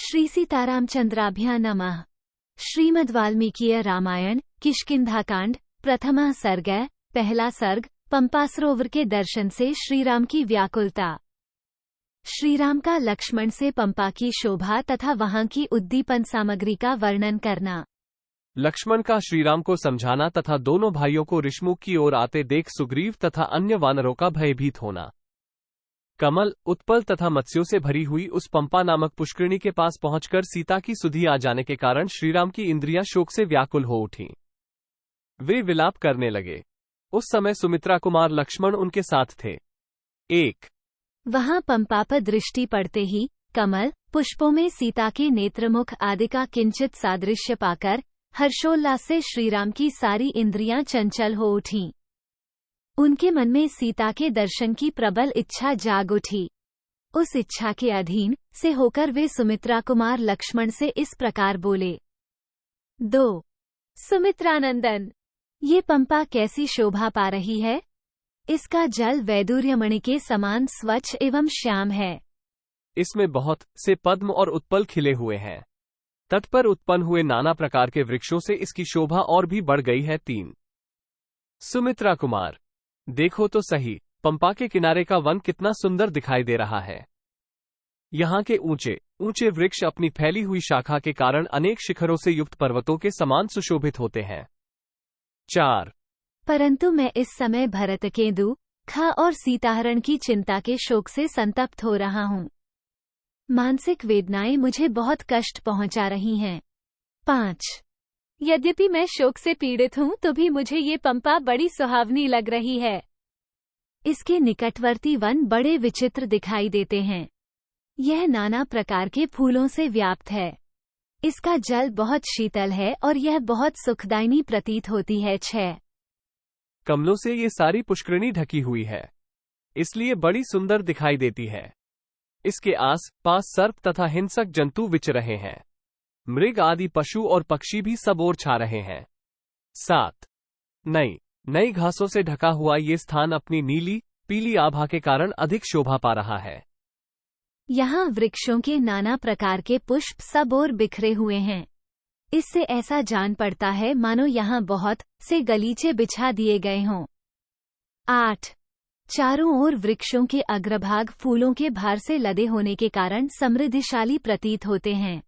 श्री सीतारामचंद्राभ्यां नमः। श्रीमद् वाल्मीकीय रामायण किष्किंधाकांड प्रथमा सर्ग। पहला सर्ग। पंपा सरोवर के दर्शन से श्रीराम की व्याकुलता। श्रीराम का लक्ष्मण से पंपा की शोभा तथा वहां की उद्दीपन सामग्री का वर्णन करना। लक्ष्मण का श्रीराम को समझाना तथा दोनों भाइयों को ऋषमुख की ओर आते देख सुग्रीव तथा अन्य वानरों का भयभीत होना। कमल, उत्पल तथा मत्स्यों से भरी हुई उस पंपा नामक पुष्करिणी के पास पहुंचकर सीता की सुधि आ जाने के कारण श्रीराम की इंद्रियां शोक से व्याकुल हो उठीं। वे विलाप करने लगे। उस समय सुमित्रा कुमार लक्ष्मण उनके साथ थे। 1। वहां पंपा पर दृष्टि पड़ते ही कमल पुष्पों में सीता के नेत्रमुख आदि का किंचित सादृश्य पाकर हर्षोल्लास से श्रीराम की सारी इंद्रियां चंचल हो उठीं। उनके मन में सीता के दर्शन की प्रबल इच्छा जाग उठी। उस इच्छा के अधीन से होकर वे सुमित्रा कुमार लक्ष्मण से इस प्रकार बोले। 2। सुमित्रानंदन, ये पंपा कैसी शोभा पा रही है। इसका जल वैदूर्यमणि के समान स्वच्छ एवं श्याम है। इसमें बहुत से पद्म और उत्पल खिले हुए हैं। तट पर उत्पन्न हुए नाना प्रकार के वृक्षों से इसकी शोभा और भी बढ़ गई है। 3। सुमित्रा कुमार, देखो तो सही, पंपा के किनारे का वन कितना सुंदर दिखाई दे रहा है। यहाँ के ऊंचे ऊंचे वृक्ष अपनी फैली हुई शाखा के कारण अनेक शिखरों से युक्त पर्वतों के समान सुशोभित होते हैं। 4। परंतु मैं इस समय भरतकेंदु खा और सीताहरण की चिंता के शोक से संतप्त हो रहा हूँ। मानसिक वेदनाएं मुझे बहुत कष्ट पहुंचा रही हैं। 5। यद्यपि मैं शोक से पीड़ित हूँ तो भी मुझे ये पंपा बड़ी सुहावनी लग रही है। इसके निकटवर्ती वन बड़े विचित्र दिखाई देते हैं। यह नाना प्रकार के फूलों से व्याप्त है। इसका जल बहुत शीतल है और यह बहुत सुखदायिनी प्रतीत होती है। 6। कमलों से ये सारी पुष्करिणी ढकी हुई है, इसलिए बड़ी सुंदर दिखाई देती है। इसके आस पास सर्प तथा हिंसक जंतु विचर रहे हैं। मृग आदि पशु और पक्षी भी सब ओर छा रहे हैं। 7। नई घासों से ढका हुआ ये स्थान अपनी नीली पीली आभा के कारण अधिक शोभा पा रहा है। यहाँ वृक्षों के नाना प्रकार के पुष्प सब ओर बिखरे हुए हैं। इससे ऐसा जान पड़ता है मानो यहाँ बहुत से गलीचे बिछा दिए गए हों। 8। चारों ओर वृक्षों के अग्रभाग फूलों के भार से लदे होने के कारण समृद्धिशाली प्रतीत होते हैं।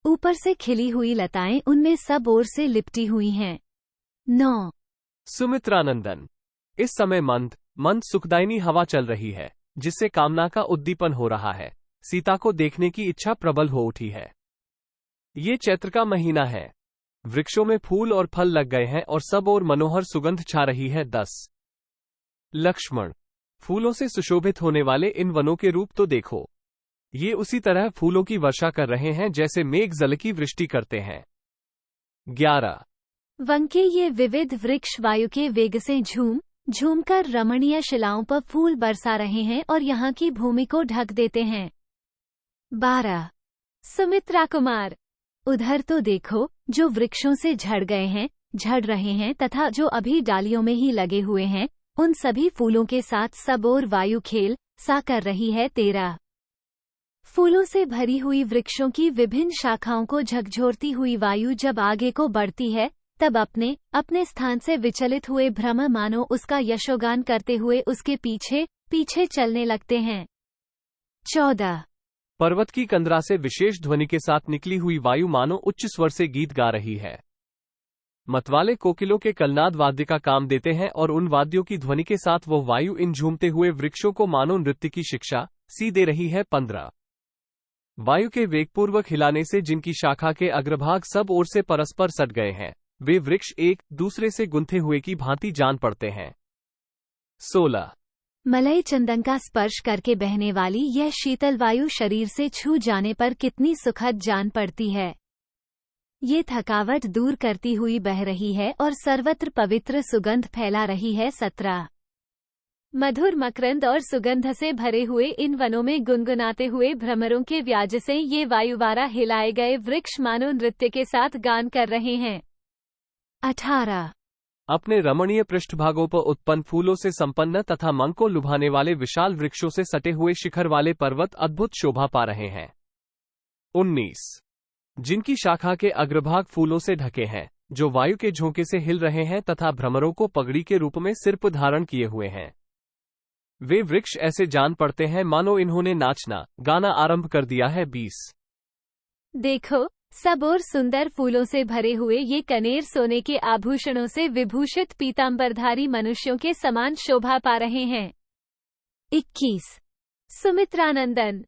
ऊपर से खिली हुई लताएं उनमें सब ओर से लिपटी हुई हैं। 9। सुमित्रानंदन, इस समय मंद सुखदायिनी हवा चल रही है, जिससे कामना का उद्दीपन हो रहा है। सीता को देखने की इच्छा प्रबल हो उठी है। ये चैत्र का महीना है। वृक्षों में फूल और फल लग गए हैं और सब ओर मनोहर सुगंध छा रही है। 10। लक्ष्मण, फूलों से सुशोभित होने वाले इन वनों के रूप तो देखो। ये उसी तरह फूलों की वर्षा कर रहे हैं जैसे मेघ जल की वृष्टि करते हैं। 11। वन के ये विविध वृक्ष वायु के वेग से झूम कर रमणीय शिलाओं पर फूल बरसा रहे हैं और यहाँ की भूमि को ढक देते हैं। 12। सुमित्रा कुमार, उधर तो देखो, जो वृक्षों से झड़ रहे हैं तथा जो अभी डालियों में ही लगे हुए हैं, उन सभी फूलों के साथ सब ओर वायु खेल सा कर रही है। 13। फूलों से भरी हुई वृक्षों की विभिन्न शाखाओं को झकझोरती हुई वायु जब आगे को बढ़ती है, तब अपने स्थान से विचलित हुए भ्रम मानो उसका यशोगान करते हुए उसके पीछे चलने लगते हैं। 14। पर्वत की कंदरा से विशेष ध्वनि के साथ निकली हुई वायु मानो उच्च स्वर से गीत गा रही है। मतवाले कोकिलों के कलनाद वाद्य का काम देते हैं और उन वाद्यों की ध्वनि के साथ वो वायु इन झूमते हुए वृक्षों को मानो नृत्य की शिक्षा सी दे रही है। 15। वायु के वेगपूर्वक हिलाने से जिनकी शाखा के अग्रभाग सब ओर से परस्पर सट गए हैं, वे वृक्ष एक दूसरे से गुंथे हुए की भांति जान पड़ते हैं। 16। मलय चंदन का स्पर्श करके बहने वाली यह शीतल वायु शरीर से छू जाने पर कितनी सुखद जान पड़ती है। ये थकावट दूर करती हुई बह रही है और सर्वत्र पवित्र सुगंध फैला रही है। 17। मधुर मकरंद और सुगंध से भरे हुए इन वनों में गुनगुनाते हुए भ्रमरों के व्याज से ये वायुवारा हिलाए गए वृक्ष मानो नृत्य के साथ गान कर रहे हैं। 18। अपने रमणीय पृष्ठभागों पर उत्पन्न फूलों से संपन्न तथा मन को लुभाने वाले विशाल वृक्षों से सटे हुए शिखर वाले पर्वत अद्भुत शोभा पा रहे हैं। 19 जिनकी शाखा के अग्रभाग फूलों से ढके हैं, जो वायु के झोंके से हिल रहे हैं तथा भ्रमरों को पगड़ी के रूप में सिर पर धारण किए हुए हैं। वे वृक्ष ऐसे जान पड़ते हैं मानो इन्होंने नाचना गाना आरंभ कर दिया है। 20 देखो, सब और सुंदर फूलों से भरे हुए ये कनेर सोने के आभूषणों से विभूषित पीतांबरधारी मनुष्यों के समान शोभा पा रहे हैं। 21 सुमित्रानंदन।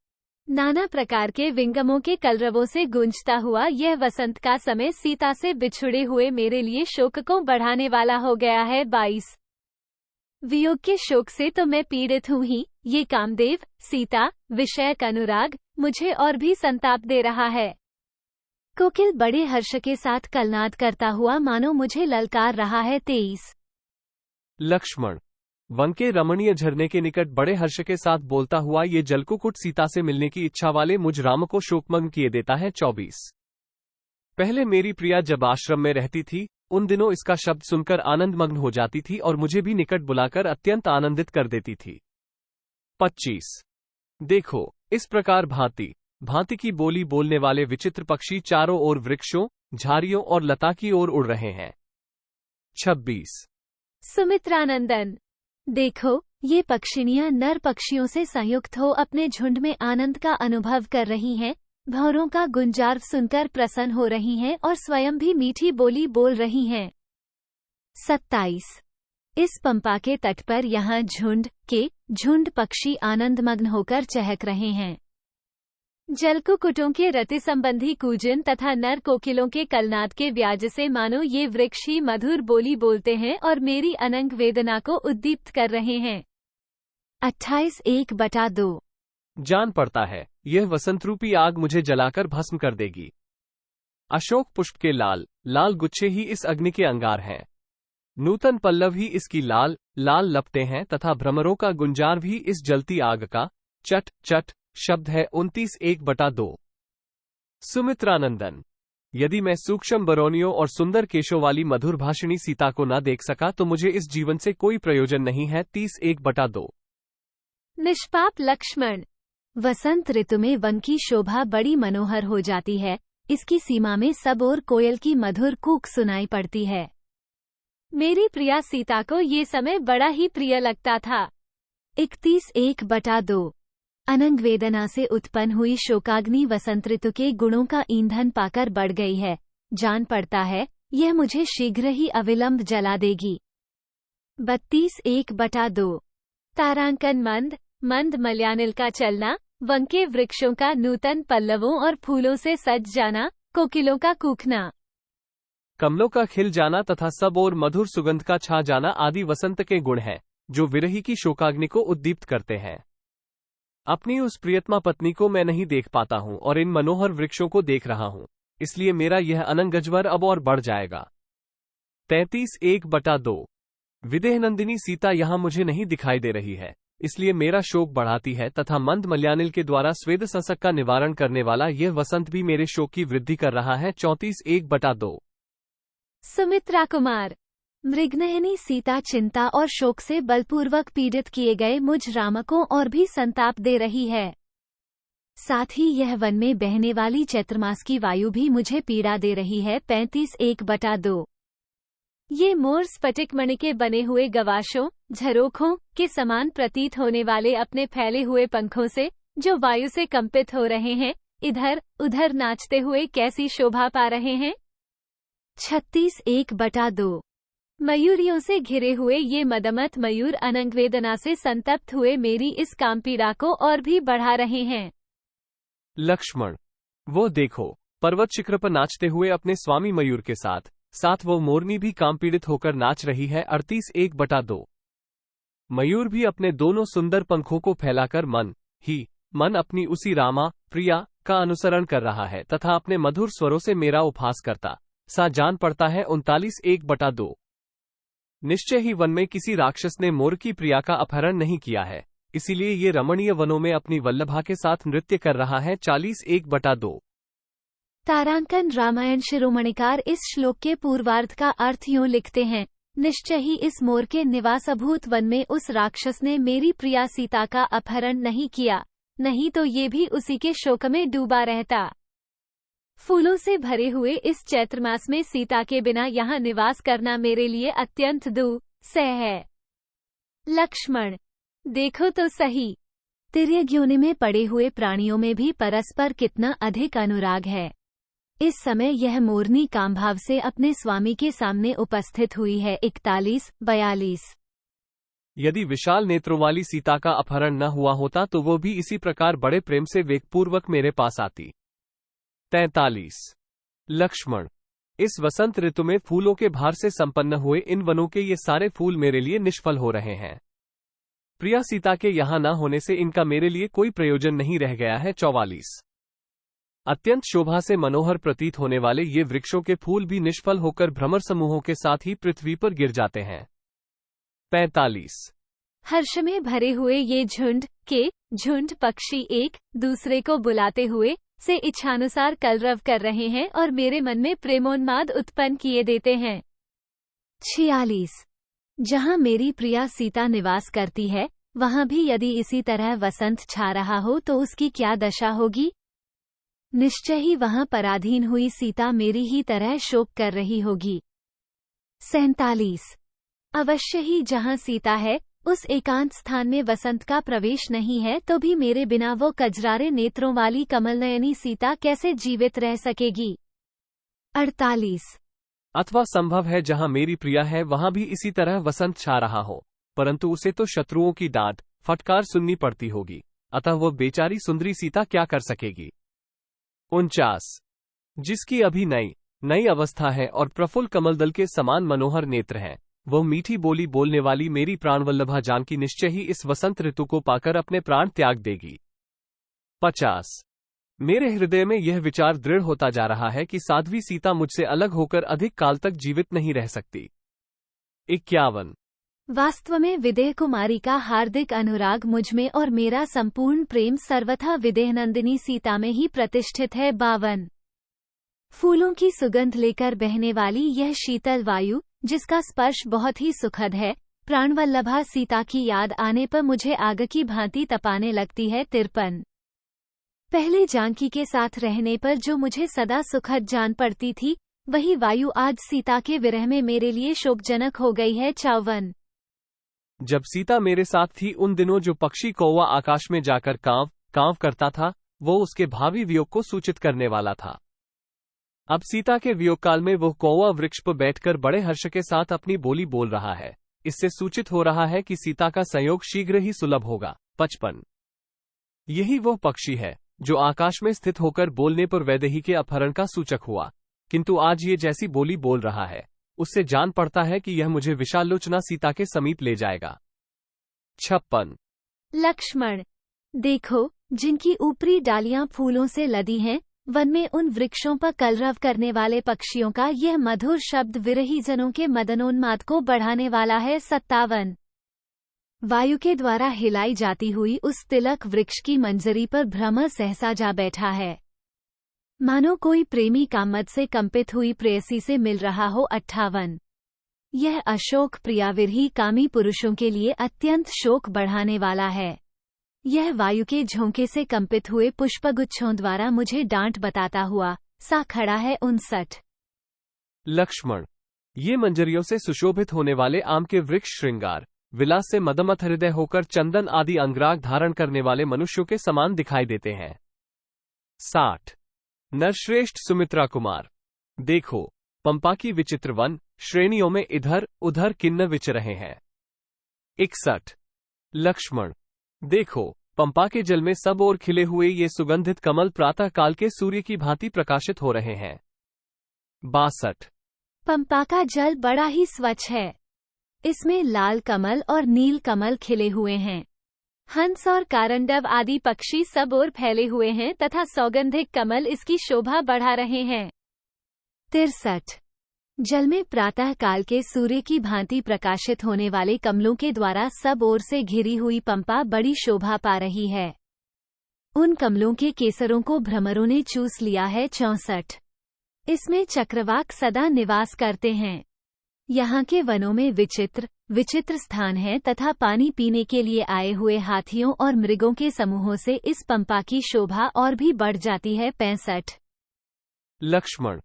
नाना प्रकार के विंगमों के कलरवों से गूंजता हुआ यह वसंत का समय सीता से बिछुड़े हुए मेरे लिए शोक को बढ़ाने वाला हो गया है। 22 वियोग के शोक से तो मैं पीड़ित हूँ ही, ये कामदेव, सीता, विषयक अनुराग मुझे और भी संताप दे रहा है। कोकिल बड़े हर्ष के साथ कलनाद करता हुआ मानो मुझे ललकार रहा है। 23 लक्ष्मण। वन के रमणीय झरने के निकट बड़े हर्ष के साथ बोलता हुआ ये जलकुकुट सीता से मिलने की इच्छा वाले मुझ राम को शोकमग्न किए देता है। 24 पहले मेरी प्रिया जब आश्रम में रहती थी, उन दिनों इसका शब्द सुनकर आनंदमग्न हो जाती थी और मुझे भी निकट बुलाकर अत्यंत आनंदित कर देती थी। 25 देखो, इस प्रकार भांति भांति की बोली बोलने वाले विचित्र पक्षी चारों ओर वृक्षों, झाड़ियों और लता की ओर उड़ रहे हैं। 26 सुमित्रानंदन। देखो, ये पक्षिणियां नर पक्षियों से संयुक्त हो अपने झुंड में आनंद का अनुभव कर रही हैं, भौरों का गुंजार्व सुनकर प्रसन्न हो रही हैं और स्वयं भी मीठी बोली बोल रही हैं। 27 इस पंपा के तट पर यहाँ झुंड पक्षी आनंदमग्न होकर चहक रहे हैं। जलकुकुटों के रति संबंधी कूजन तथा नर कोकिलों के कलनाद के व्याज से मानो ये वृक्ष ही मधुर बोली बोलते हैं और मेरी अनंग वेदना को उद्दीप्त कर रहे हैं। 28 1/2 जान पड़ता है यह वसंतरूपी आग मुझे जलाकर भस्म कर देगी। अशोक पुष्प के लाल लाल गुच्छे ही इस अग्नि के अंगार हैं। नूतन पल्लव ही इसकी लाल लाल लपटें हैं तथा भ्रमरों का गुंजार भी इस जलती आग का चट चट शब्द है। 29 1/2 सुमित्रानंदन। यदि मैं सूक्ष्म बरौनियों और सुंदर केशों वाली मधुर भाषिणी सीता को न देख सका तो मुझे इस जीवन से कोई प्रयोजन नहीं है। 30 1/2 निष्पाप लक्ष्मण। वसंत ऋतु में वन की शोभा बड़ी मनोहर हो जाती है। इसकी सीमा में सब और कोयल की मधुर कूक सुनाई पड़ती है। मेरी प्रिया सीता को ये समय बड़ा ही प्रिय लगता था। 31 1/2 अनंग वेदना से उत्पन्न हुई शोकाग्नि वसंत ऋतु के गुणों का ईंधन पाकर बढ़ गई है। जान पड़ता है यह मुझे शीघ्र ही अविलंब जला देगी। 32 1/2 तारांकन। मंद मंद मलयानिल का चलना, वन के वृक्षों का नूतन पल्लवों और फूलों से सज जाना, कोकिलों का कूखना, कमलों का खिल जाना तथा सब और मधुर सुगंध का छा जाना आदि वसंत के गुण हैं, जो विरही की शोकाग्नि को उद्दीप्त करते हैं। अपनी उस प्रियतमा पत्नी को मैं नहीं देख पाता हूं और इन मनोहर वृक्षों को देख रहा हूं, इसलिए मेरा यह अनंगज्वर अब और बढ़ जाएगा। 33 1/2 विदेहनंदिनी सीता यहां मुझे नहीं दिखाई दे रही है, इसलिए मेरा शोक बढ़ाती है तथा मंद मलयानिल के द्वारा स्वेद संसक का निवारण करने वाला यह वसंत भी मेरे शोक की वृद्धि कर रहा है। 34 1/2 सुमित्रा कुमार। मृगनयनी सीता चिंता और शोक से बलपूर्वक पीड़ित किए गए मुझ राम को और भी संताप दे रही है। साथ ही यह वन में बहने वाली चैत्रमास की वायु भी मुझे पीड़ा दे रही है। 35 1/2 ये मोर स्फटिक मणि के बने हुए गवाशों, झरोखों के समान प्रतीत होने वाले अपने फैले हुए पंखों से, जो वायु से कंपित हो रहे हैं, इधर उधर नाचते हुए कैसी शोभा पा रहे हैं। 36 1/2 मयूरियों से घिरे हुए ये मदमथ मयूर अनंग वेदना से संतप्त हुए मेरी इस कामपीड़ा को और भी बढ़ा रहे हैं। लक्ष्मण। वो देखो, पर्वत शिखर पर नाचते हुए अपने स्वामी मयूर के साथ वो मोरनी भी कामपीड़ित होकर नाच रही है। 38 1/2 मयूर भी अपने दोनों सुंदर पंखों को फैलाकर मन अपनी उसी रामा प्रिया का अनुसरण कर रहा है तथा अपने मधुर स्वरों से मेरा उपहास करता सा जान पड़ता है। 39 1/2 निश्चय ही वन में किसी राक्षस ने मोर की प्रिया का अपहरण नहीं किया है, इसीलिए ये रमणीय वनों में अपनी वल्लभा के साथ नृत्य कर रहा है। 40 1/2 तारांकन। रामायण शिरोमणिकार इस श्लोक के पूर्वार्ध का अर्थ यूं लिखते हैं, निश्चय ही इस मोर के निवासभूत वन में उस राक्षस ने मेरी प्रिया सीता का अपहरण नहीं किया, नहीं तो ये भी उसी के शोक में डूबा रहता। फूलों से भरे हुए इस चैत्र मास में सीता के बिना यहाँ निवास करना मेरे लिए अत्यंत दुस्सह है। लक्ष्मण, देखो तो सही, तिर्यग्योनि में पड़े हुए प्राणियों में भी परस्पर कितना अधिक अनुराग है। इस समय यह मोरनी कामभाव से अपने स्वामी के सामने उपस्थित हुई है। 41-42। यदि विशाल नेत्रों वाली सीता का अपहरण न हुआ होता तो वो भी इसी प्रकार बड़े प्रेम से वेगपूर्वक मेरे पास आती। 43। लक्ष्मण, इस वसंत ऋतु में फूलों के भार से संपन्न हुए इन वनों के ये सारे फूल मेरे लिए निष्फल हो रहे हैं। प्रिया सीता के यहाँ न होने से इनका मेरे लिए कोई प्रयोजन नहीं रह गया है। 44। अत्यंत शोभा से मनोहर प्रतीत होने वाले ये वृक्षों के फूल भी निष्फल होकर भ्रमर समूहों के साथ ही पृथ्वी पर गिर जाते हैं। 45। हर्ष में भरे हुए ये झुंड पक्षी एक दूसरे को बुलाते हुए से इच्छानुसार कलरव कर रहे हैं और मेरे मन में प्रेमोन्माद उत्पन्न किए देते हैं। 46। जहाँ मेरी प्रिया सीता निवास करती है, वहाँ भी यदि इसी तरह वसंत छा रहा हो तो उसकी क्या दशा होगी। निश्चय ही वहाँ पराधीन हुई सीता मेरी ही तरह शोक कर रही होगी। 47। अवश्य ही जहाँ सीता है उस एकांत स्थान में वसंत का प्रवेश नहीं है तो भी मेरे बिना वो कजरारे नेत्रों वाली कमलनयनी सीता कैसे जीवित रह सकेगी। 48। अथवा संभव है जहां मेरी प्रिया है वहां भी इसी तरह वसंत छा रहा हो, परंतु उसे तो शत्रुओं की डांट फटकार सुननी पड़ती होगी, अतः वह बेचारी सुंदरी सीता क्या कर सकेगी। 49। जिसकी अभी नई अवस्था है और प्रफुल्ल कमलदल के समान मनोहर नेत्र हैं, वह मीठी बोली बोलने वाली मेरी प्राणवल्लभा जानकी निश्चय ही इस वसंत ऋतु को पाकर अपने प्राण त्याग देगी। 50। मेरे हृदय में यह विचार दृढ़ होता जा रहा है कि साध्वी सीता मुझसे अलग होकर अधिक काल तक जीवित नहीं रह सकती। 51। वास्तव में विदेह कुमारी का हार्दिक अनुराग मुझमें और मेरा संपूर्ण प्रेम सर्वथा विदेह नंदिनी सीता में ही प्रतिष्ठित है। 52। फूलों की सुगंध लेकर बहने वाली यह शीतल वायु, जिसका स्पर्श बहुत ही सुखद है, प्राणवल्लभा सीता की याद आने पर मुझे आग की भांति तपाने लगती है। 53। पहले जानकी के साथ रहने पर जो मुझे सदा सुखद जान पड़ती थी, वही वायु आज सीता के विरह में मेरे लिए शोकजनक हो गई है। 54। जब सीता मेरे साथ थी उन दिनों जो पक्षी कौवा आकाश में जाकर कांव करता था, वो उसके भावी वियोग को सूचित करने वाला था। अब सीता के वियोग काल में वह कौवा वृक्ष पर बैठकर बड़े हर्ष के साथ अपनी बोली बोल रहा है। इससे सूचित हो रहा है कि सीता का संयोग शीघ्र ही सुलभ होगा। 55। यही वह पक्षी है जो आकाश में स्थित होकर बोलने पर वैदेही के अपहरण का सूचक हुआ, किंतु आज ये जैसी बोली बोल रहा है उससे जान पड़ता है कि यह मुझे विशालोचना सीता के समीप ले जाएगा। 56। लक्ष्मण, देखो, जिनकी ऊपरी डालियां फूलों से लदी हैं, वन में उन वृक्षों पर कलरव करने वाले पक्षियों का यह मधुर शब्द विरही जनों के मदनोन्माद को बढ़ाने वाला है। 57। वायु के द्वारा हिलाई जाती हुई उस तिलक वृक्ष की मंजरी पर भ्रमर सहसा जा बैठा है, मानो कोई प्रेमी कामद से कंपित हुई प्रेयसी से मिल रहा हो। 58। यह अशोक प्रियाविरही कामी पुरुषों के लिए अत्यंत शोक बढ़ाने वाला है। यह वायु के झोंके से कंपित हुए पुष्पगुच्छों द्वारा मुझे डांट बताता हुआ सा खड़ा है। 59। लक्ष्मण, ये मंजरियों से सुशोभित होने वाले आम के वृक्ष श्रृंगार विलास से मदमथ हृदय होकर चंदन आदि अंगराग धारण करने वाले मनुष्यों के समान दिखाई देते हैं। 60। नरश्रेष्ठ सुमित्रा कुमार, देखो, पंपा की विचित्र वन श्रेणियों में इधर उधर किन्न विच रहे हैं। 61। लक्ष्मण, देखो, पंपा के जल में सब ओर खिले हुए ये सुगंधित कमल प्रातः काल के सूर्य की भांति प्रकाशित हो रहे हैं। 62। पंपा का जल बड़ा ही स्वच्छ है, इसमें लाल कमल और नील कमल खिले हुए हैं। हंस और कारंडव आदि पक्षी सब ओर फैले हुए हैं तथा सौगंधिक कमल इसकी शोभा बढ़ा रहे हैं। 63। जल में प्रातः काल के सूर्य की भांति प्रकाशित होने वाले कमलों के द्वारा सब ओर से घिरी हुई पंपा बड़ी शोभा पा रही है। उन कमलों के केसरों को भ्रमरों ने चूस लिया है। 64। इसमें चक्रवाक सदा निवास करते हैं। यहाँ के वनों में विचित्र स्थान है तथा पानी पीने के लिए आए हुए हाथियों और मृगों के समूहों से इस पंपा की शोभा और भी बढ़ जाती है। 65। लक्ष्मण।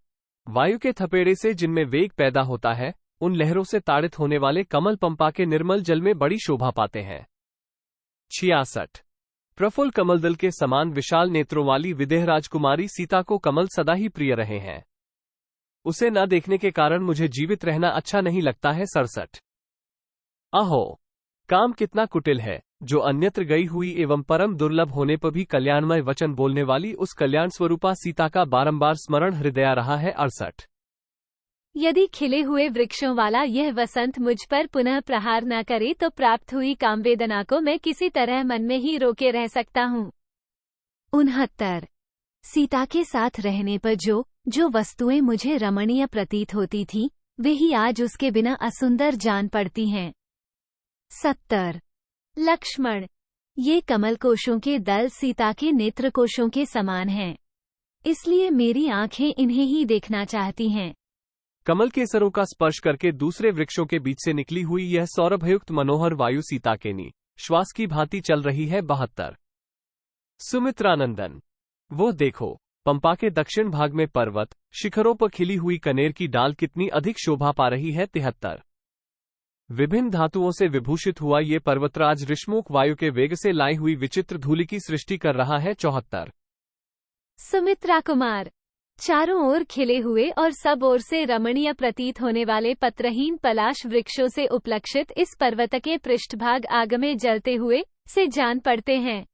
वायु के थपेड़े से जिनमें वेग पैदा होता है, उन लहरों से ताड़ित होने वाले कमल पंपा के निर्मल जल में बड़ी शोभा पाते हैं। 66। प्रफुल्ल कमलदल के समान विशाल नेत्रों वाली विदेह राजकुमारी सीता को कमल सदा ही प्रिय रहे हैं। उसे न देखने के कारण मुझे जीवित रहना अच्छा नहीं लगता है। 67। अहो, काम कितना कुटिल है, जो अन्यत्र गई हुई एवं परम दुर्लभ होने पर भी कल्याणमय वचन बोलने वाली उस कल्याण स्वरूपा सीता का बारंबार स्मरण हृदय रहा है। 68। यदि खिले हुए वृक्षों वाला यह वसंत मुझ पर पुनः प्रहार न करे तो प्राप्त हुई कामवेदना को मैं किसी तरह मन में ही रोके रह सकता हूँ। 69। सीता के साथ रहने पर जो वस्तुएं मुझे रमणीय प्रतीत होती थीं, वे ही आज उसके बिना असुंदर जान पड़ती हैं। 70। लक्ष्मण, ये कमल कोशों के दल सीता के नेत्र कोशों के समान हैं, इसलिए मेरी आंखें इन्हें ही देखना चाहती हैं। कमल केसरों का स्पर्श करके दूसरे वृक्षों के बीच से निकली हुई यह सौरभयुक्त मनोहर वायु सीता के नी श्वास की भांति चल रही है। 72। सुमित्रानंदन, वो देखो, पंपा के दक्षिण भाग में पर्वत शिखरों पर खिली हुई कनेर की डाल कितनी अधिक शोभा पा रही है। 73। विभिन्न धातुओं से विभूषित हुआ ये पर्वतराज ऋषमुख वायु के वेग से लाई हुई विचित्र धूलि की सृष्टि कर रहा है। 74। सुमित्रा कुमार, चारों ओर खिले हुए और सब ओर से रमणीय प्रतीत होने वाले पत्रहीन पलाश वृक्षों से उपलक्षित इस पर्वत के पृष्ठभाग आग में जलते हुए से जान पड़ते हैं।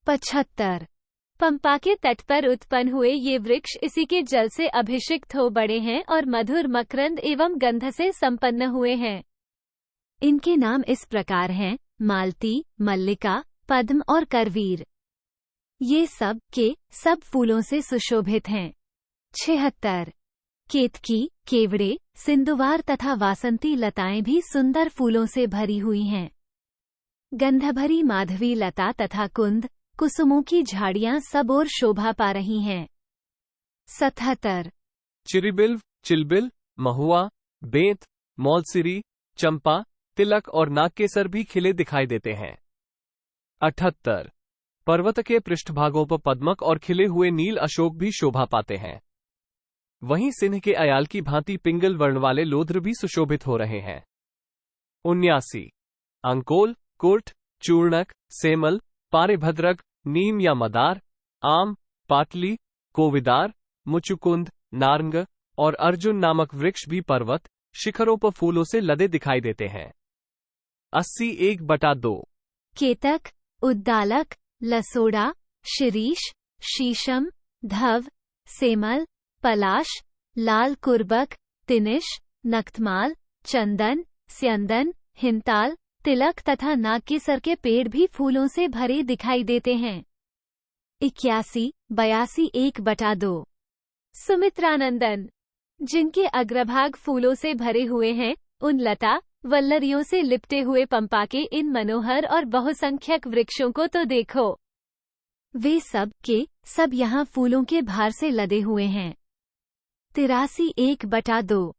75। पंपा के तट पर उत्पन्न हुए ये वृक्ष इसी के जल से अभिषिक्त हो बड़े हैं और मधुर मकरंद एवं गंध से संपन्न हुए हैं। इनके नाम इस प्रकार हैं: मालती, मल्लिका, पद्म और करवीर। ये सब के सब फूलों से सुशोभित हैं। 76। केतकी, केवड़े, सिंधुवार तथा वासंती लताएं भी सुंदर फूलों से भरी हुई हैं। गंधभरी माधवी लता तथा कुंद, कुसुमों की झाड़ियां सब ओर शोभा पा रही हैं। 77। चिरिबिल्व, चिलबिल, महुआ, बेंत, मौलसिरी, चंपा, तिलक और नागकेसर भी खिले दिखाई देते हैं। 78। पर्वत के पृष्ठभागों पर पद्मक और खिले हुए नील अशोक भी शोभा पाते हैं। वहीं सिंह के अयाल की भांति पिंगल वर्ण वाले लोध्र भी सुशोभित हो रहे हैं। 79। अंकोल, कुर्ट, चूर्णक, सेमल, पारेभद्रक, नीम या मदार, आम, पाटली, कोविदार, मुचुकुंद, नारंग और अर्जुन नामक वृक्ष भी पर्वत शिखरों पर फूलों से लदे दिखाई देते हैं। 80:1/2। केतक, उद्दालक, लसोड़ा, शिरीष, शीशम, धव, सेमल, पलाश, लाल कुर्बक, तिनिश, नक्तमाल, चंदन, स्यंदन, हिंताल, तिलक तथा नागकेसर के पेड़ भी फूलों से भरे दिखाई देते हैं। 81:82। सुमित्रानंदन, जिनके अग्रभाग फूलों से भरे हुए हैं, उन लता वल्लरियों से लिपटे हुए पंपा के इन मनोहर और बहुसंख्यक वृक्षों को तो देखो। वे सब के सब यहाँ फूलों के भार से लदे हुए हैं। 83:1/2।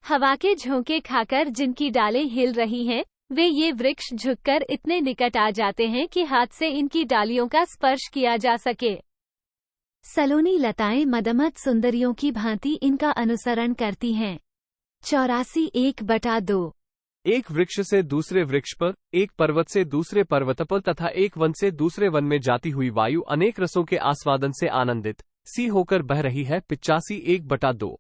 हवा के झोंके खाकर जिनकी डालें हिल रही हैं, वे ये वृक्ष झुककर इतने निकट आ जाते हैं कि हाथ से इनकी डालियों का स्पर्श किया जा सके। सलोनी लताएं मदमत सुंदरियों की भांति इनका अनुसरण करती हैं। 84:1/2। एक वृक्ष से दूसरे वृक्ष पर, एक पर्वत से दूसरे पर्वत पर तथा एक वन से दूसरे वन में जाती हुई वायु अनेक रसों के आस्वादन से आनंदित सी होकर बह रही है। 85:1/2।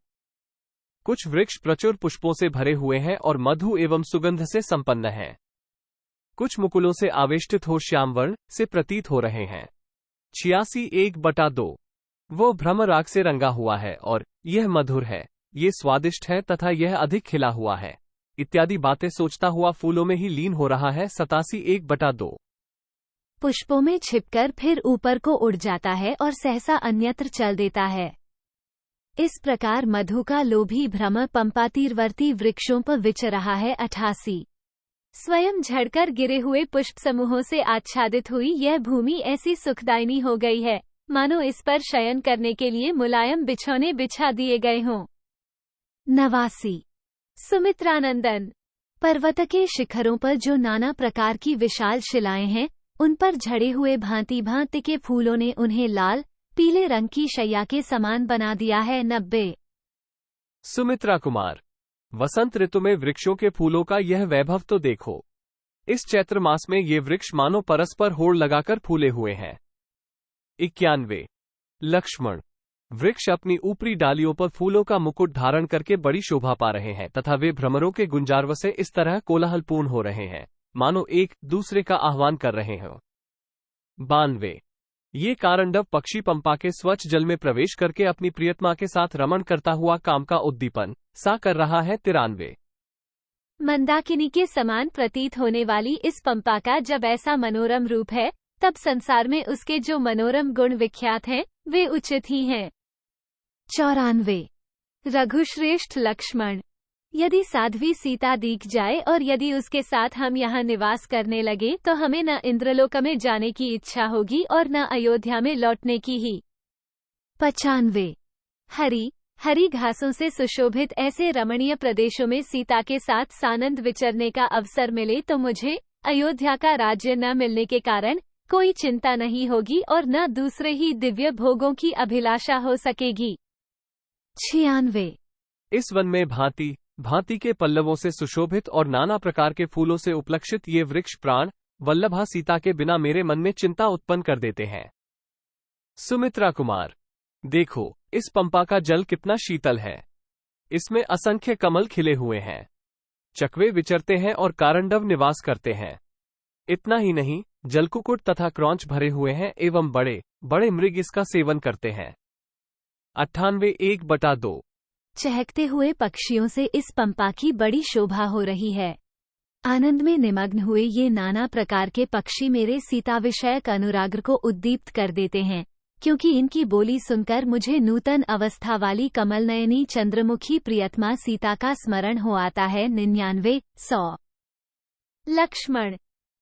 कुछ वृक्ष प्रचुर पुष्पों से भरे हुए हैं और मधु एवं सुगंध से संपन्न हैं। कुछ मुकुलों से आवेष्टित हो श्यामवर्ण से प्रतीत हो रहे हैं। 86:1/2। वो भ्रम राग से रंगा हुआ है और यह मधुर है, ये स्वादिष्ट है तथा यह अधिक खिला हुआ है, इत्यादि बातें सोचता हुआ फूलों में ही लीन हो रहा है। 87:1/2। पुष्पों में छिपकर फिर ऊपर को उड़ जाता है और सहसा अन्यत्र चल देता है। इस प्रकार मधु का लोभी भ्रम पंपा तीरवर्ती वृक्षों पर विचर रहा है। 88। स्वयं झड़कर गिरे हुए पुष्प समूहों से आच्छादित हुई यह भूमि ऐसी सुखदायिनी हो गई है, मानो इस पर शयन करने के लिए मुलायम बिछौने बिछा दिए गए हों। 89। सुमित्रानंदन, पर्वत के शिखरों पर जो नाना प्रकार की विशाल शिलाएं हैं, उन पर झड़े हुए भांति भांति के फूलों ने उन्हें लाल, पीले रंग की शैया के समान बना दिया है। 90। सुमित्रा कुमार, वसंत ऋतु में वृक्षों के फूलों का यह वैभव तो देखो। इस चैत्र मास में ये वृक्ष मानो परस्पर होड़ लगाकर फूले हुए हैं। 91। लक्ष्मण, वृक्ष अपनी ऊपरी डालियों पर फूलों का मुकुट धारण करके बड़ी शोभा पा रहे हैं तथा वे भ्रमरों के गुंजारव से इस तरह कोलाहलपूर्ण हो रहे हैं मानो एक दूसरे का आह्वान कर रहे हो। 92। ये कारंडव पक्षी पंपा के स्वच्छ जल में प्रवेश करके अपनी प्रियतमा के साथ रमण करता हुआ काम का उद्दीपन सा कर रहा है। 93। मंदाकिनी के समान प्रतीत होने वाली इस पंपा का जब ऐसा मनोरम रूप है, तब संसार में उसके जो मनोरम गुण विख्यात हैं, वे उचित ही हैं। 94। रघुश्रेष्ठ लक्ष्मण, यदि साध्वी सीता दिख जाए और यदि उसके साथ हम यहाँ निवास करने लगे तो हमें न इंद्रलोक में जाने की इच्छा होगी और न अयोध्या में लौटने की ही। 95। हरी घासों से सुशोभित ऐसे रमणीय प्रदेशों में सीता के साथ सानंद विचरने का अवसर मिले तो मुझे अयोध्या का राज्य न मिलने के कारण कोई चिंता नहीं होगी और न दूसरे ही दिव्य भोगों की अभिलाषा हो सकेगी। 96। इस वन में भांति भांति के पल्लवों से सुशोभित और नाना प्रकार के फूलों से उपलक्षित ये वृक्ष प्राण वल्लभा सीता के बिना मेरे मन में चिंता उत्पन्न कर देते हैं। सुमित्रा कुमार, देखो इस पंपा का जल कितना शीतल है। इसमें असंख्य कमल खिले हुए हैं, चकवे विचरते हैं और कारंडव निवास करते हैं। इतना ही नहीं, जलकुकुट तथा क्रौंच भरे हुए हैं एवं बड़े बड़े मृग इसका सेवन करते हैं। 98। 1/2। चहकते हुए पक्षियों से इस पंपा की बड़ी शोभा हो रही है। आनंद में निमग्न हुए ये नाना प्रकार के पक्षी मेरे सीता विषयक अनुराग को उद्दीप्त कर देते हैं, क्योंकि इनकी बोली सुनकर मुझे नूतन अवस्था वाली कमल नयनी चंद्रमुखी प्रियतमा सीता का स्मरण हो आता है। 99। 100। लक्ष्मण,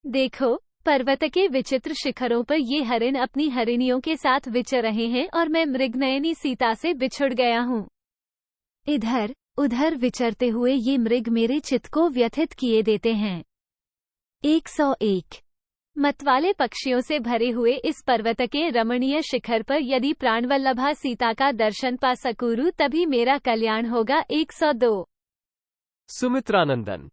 देखो पर्वत के विचित्र शिखरों पर ये हरिण अपनी हरिणियों के साथ विचर रहे हैं और मैं मृगनयनी सीता से बिछुड़ गया हूँ। इधर उधर विचरते हुए ये मृग मेरे चित्त को व्यथित किए देते हैं। 101। मतवाले पक्षियों से भरे हुए इस पर्वत के रमणीय शिखर पर यदि प्राणवल्लभा सीता का दर्शन पा सकूं तभी मेरा कल्याण होगा। 102। सुमित्रानंदन,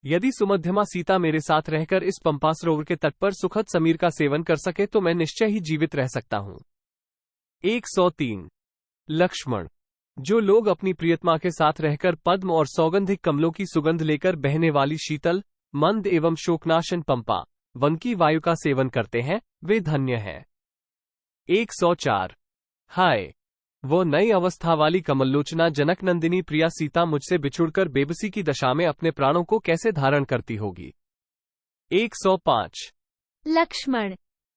यदि सुमध्यमा सीता मेरे साथ रहकर इस पंपा सरोवर के तट पर सुखद समीर का सेवन कर सके तो मैं निश्चय ही जीवित रह सकता हूँ। 103। लक्ष्मण, जो लोग अपनी प्रियतमा के साथ रहकर पद्म और सौगंधिक कमलों की सुगंध लेकर बहने वाली शीतल मंद एवं शोकनाशन पंपा वन की वायु का सेवन करते हैं, वे धन्य हैं। 104। हाय, वो नई अवस्था वाली कमललोचना जनक नंदिनी प्रिया सीता मुझसे बिछुड़कर बेबसी की दशा में अपने प्राणों को कैसे धारण करती होगी। 105। लक्ष्मण,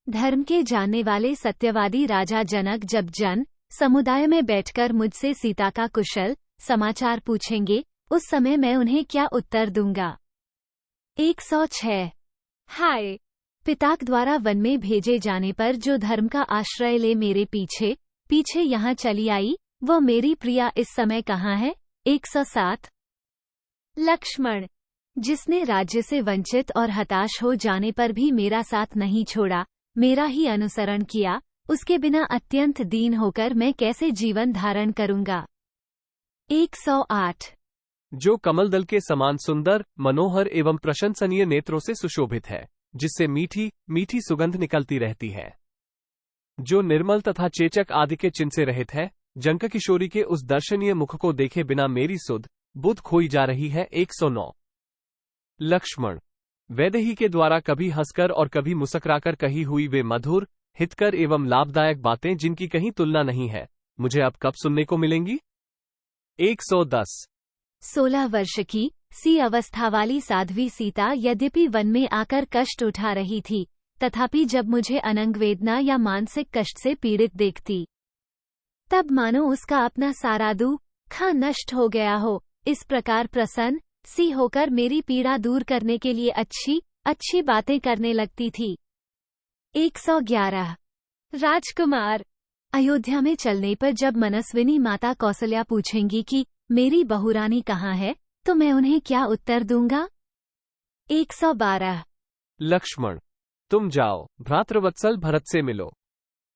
धर्म के जानने वाले सत्यवादी राजा जनक जब जन समुदाय में बैठकर मुझसे सीता का कुशल समाचार पूछेंगे, उस समय मैं उन्हें क्या उत्तर दूंगा। 106। हाय, पिताक द्वारा वन में भेजे जाने पर जो धर्म का आश्रय ले मेरे पीछे पीछे यहाँ चली आई, वो मेरी प्रिया इस समय कहाँ है। 107। लक्ष्मण, जिसने राज्य से वंचित और हताश हो जाने पर भी मेरा साथ नहीं छोड़ा, मेरा ही अनुसरण किया, उसके बिना अत्यंत दीन होकर मैं कैसे जीवन धारण करूंगा। 108। जो कमल दल के समान सुंदर मनोहर एवं प्रशंसनीय नेत्रों से सुशोभित है, जिससे मीठी मीठी सुगंध निकलती रहती है, जो निर्मल तथा चेचक आदि के चिन्ह से रहित है, जंक किशोरी के उस दर्शनीय मुख को देखे बिना मेरी सुध बुध खोई जा रही है। 109। लक्ष्मण, वैदेही के द्वारा कभी हंसकर और कभी मुस्कुराकर कही हुई वे मधुर हितकर एवं लाभदायक बातें जिनकी कहीं तुलना नहीं है, मुझे अब कब सुनने को मिलेंगी। 110। 16 वर्ष की सी अवस्था वाली साध्वी सीता यद्यपि वन में आकर कष्ट उठा रही थी, तथापि जब मुझे अनंग वेदना या मानसिक कष्ट से पीड़ित देखती, तब मानो उसका अपना सारा दुख नष्ट हो गया हो, इस प्रकार प्रसन्न सी होकर मेरी पीड़ा दूर करने के लिए अच्छी अच्छी बातें करने लगती थी। 111। राजकुमार, अयोध्या में चलने पर जब मनस्विनी माता कौशल्या पूछेंगी कि मेरी बहुरानी कहाँ है, तो मैं उन्हें क्या उत्तर दूंगा। 112। लक्ष्मण, तुम जाओ भ्रातृवत्सल भरत से मिलो।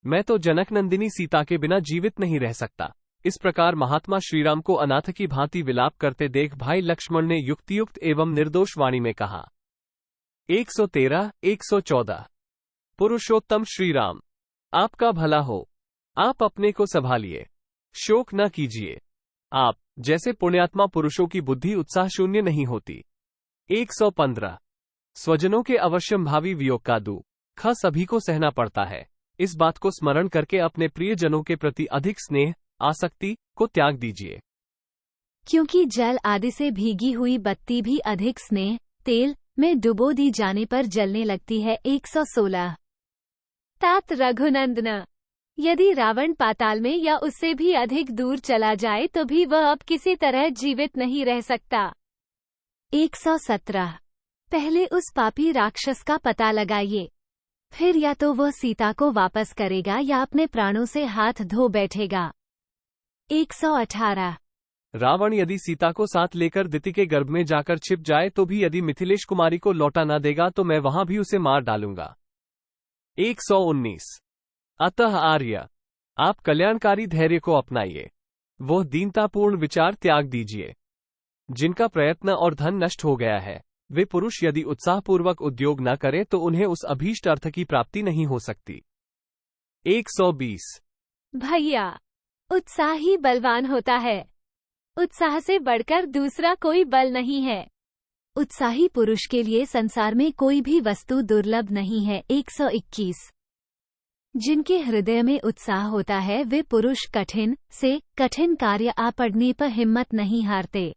मैं तो जनक नंदिनी सीता के बिना जीवित नहीं रह सकता। इस प्रकार महात्मा श्रीराम को अनाथ की भांति विलाप करते देख भाई लक्ष्मण ने युक्तियुक्त एवं निर्दोष वाणी में कहा। 113, 114। पुरुषोत्तम श्रीराम, आपका भला हो। आप अपने को संभालिए, शोक न कीजिए। आप जैसे पुण्यात्मा पुरुषों की बुद्धि उत्साह शून्य नहीं होती। 115। स्वजनों के अवश्यंभावी वियोग का दुख सभी को सहना पड़ता है। इस बात को स्मरण करके अपने प्रियजनों के प्रति अधिक स्नेह आसक्ति को त्याग दीजिए। क्योंकि जल आदि से भीगी हुई बत्ती भी अधिक स्नेह तेल में डुबो दी जाने पर जलने लगती है। 116। तात रघुनंदन, यदि रावण पाताल में या उससे भी अधिक दूर चला जाए तो भी वह अब किसी तरह जीवित नहीं रह सकता। 117। पहले उस पापी राक्षस का पता लगाइए, फिर या तो वह सीता को वापस करेगा या अपने प्राणों से हाथ धो बैठेगा। 118। रावण यदि सीता को साथ लेकर दिति के गर्भ में जाकर छिप जाए तो भी यदि मिथिलेश कुमारी को लौटा न देगा तो मैं वहां भी उसे मार डालूंगा। 119। अतः आर्य, आप कल्याणकारी धैर्य को अपनाइए, वह दीनतापूर्ण विचार त्याग दीजिए। जिनका प्रयत्न और धन नष्ट हो गया है, वे पुरुष यदि उत्साहपूर्वक उद्योग न करें तो उन्हें उस अभीष्ट अर्थ की प्राप्ति नहीं हो सकती। 120। भैया, उत्साह ही बलवान होता है। उत्साह से बढ़कर दूसरा कोई बल नहीं है। उत्साही पुरुष के लिए संसार में कोई भी वस्तु दुर्लभ नहीं है। 121। जिनके हृदय में उत्साह होता है वे पुरुष कठिन से कठिन कार्य आ पड़ने पर हिम्मत नहीं हारते।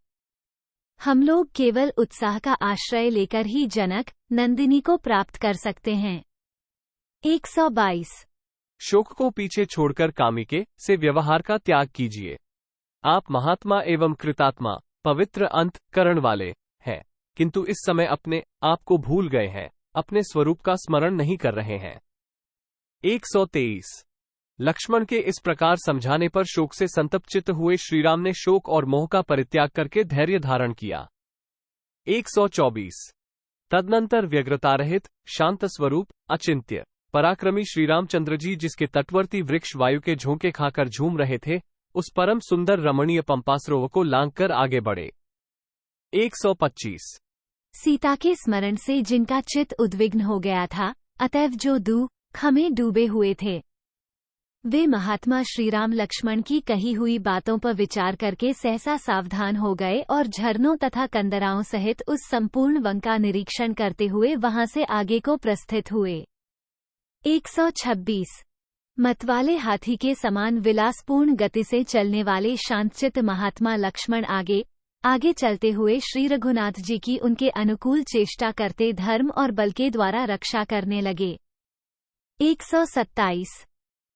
हम लोग केवल उत्साह का आश्रय लेकर ही जनक नंदिनी को प्राप्त कर सकते हैं। 122। शोक को पीछे छोड़कर कामिके से व्यवहार का त्याग कीजिए। आप महात्मा एवं कृतात्मा पवित्र अंतःकरण वाले हैं, किंतु इस समय अपने आप को भूल गए हैं, अपने स्वरूप का स्मरण नहीं कर रहे हैं। 123। लक्ष्मण के इस प्रकार समझाने पर शोक से संतप्त हुए श्रीराम ने शोक और मोह का परित्याग करके धैर्य धारण किया। 124। तदनंतर व्यग्रतारहित शांत स्वरूप अचिंत्य पराक्रमी श्रीरामचंद्र जी जिसके तटवर्ती वृक्ष वायु के झोंके खाकर झूम रहे थे, उस परम सुंदर रमणीय पंपासरोवर को लांघकर आगे बढ़े। 125। सीता के स्मरण से जिनका चित्त उद्विग्न हो गया था, अतएव जो दुख में डूबे हुए थे, वे महात्मा श्रीराम लक्ष्मण की कही हुई बातों पर विचार करके सहसा सावधान हो गए और झरनों तथा कंदराओं सहित उस संपूर्ण वन का निरीक्षण करते हुए वहां से आगे को प्रस्थित हुए। 126। मतवाले हाथी के समान विलासपूर्ण गति से चलने वाले शांतचित्त महात्मा लक्ष्मण आगे आगे चलते हुए श्री रघुनाथ जी की उनके अनुकूल चेष्टा करते धर्म और बल के द्वारा रक्षा करने लगे। 127।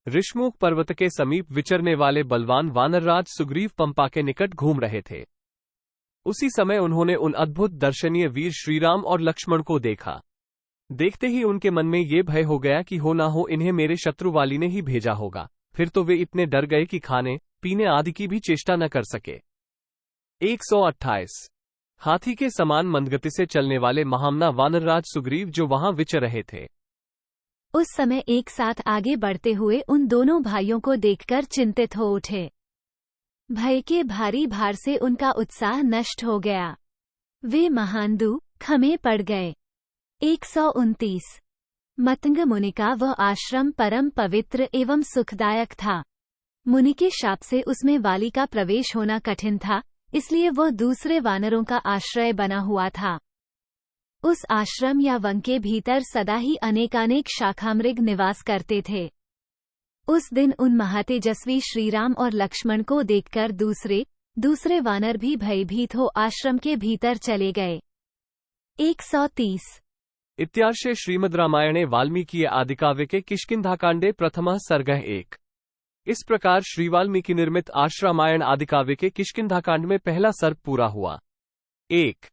ऋषमुख पर्वत के समीप विचरने वाले बलवान वानरराज सुग्रीव पंपा के निकट घूम रहे थे। उसी समय उन्होंने उन अद्भुत दर्शनीय वीर श्रीराम और लक्ष्मण को देखा। देखते ही उनके मन में ये भय हो गया कि हो ना हो इन्हें मेरे शत्रु वाली ने ही भेजा होगा। फिर तो वे इतने डर गए कि खाने पीने आदि की भी चेष्टा न कर सके। 128। हाथी के समान मंदगति से चलने वाले महामना वानरराज सुग्रीव जो वहां विचर रहे थे, उस समय एक साथ आगे बढ़ते हुए उन दोनों भाइयों को देखकर चिंतित हो उठे। भय के भारी भार से उनका उत्साह नष्ट हो गया। वे महान दुख में पड़ गए। 129। मतंग मुनि का वह आश्रम परम पवित्र एवं सुखदायक था। मुनि के शाप से उसमें वाली का प्रवेश होना कठिन था, इसलिए वह दूसरे वानरों का आश्रय बना हुआ था। उस आश्रम या वन के भीतर सदा ही अनेकानेक शाखामृग निवास करते थे। उस दिन उन महातेजस्वी श्रीराम और लक्ष्मण को देखकर दूसरे वानर भी भयभीत हो आश्रम के भीतर चले गए। 130। इत्यार्षे श्रीमद् रामायणे वाल्मीकि आदिकाव्य के किष्किंधाकांडे प्रथमः सर्गः 1। इस प्रकार श्री वाल्मीकि निर्मित आश्रमायण आदिकाव्य के किष्किंधाकांड में पहला सर्ग पूरा हुआ। 1।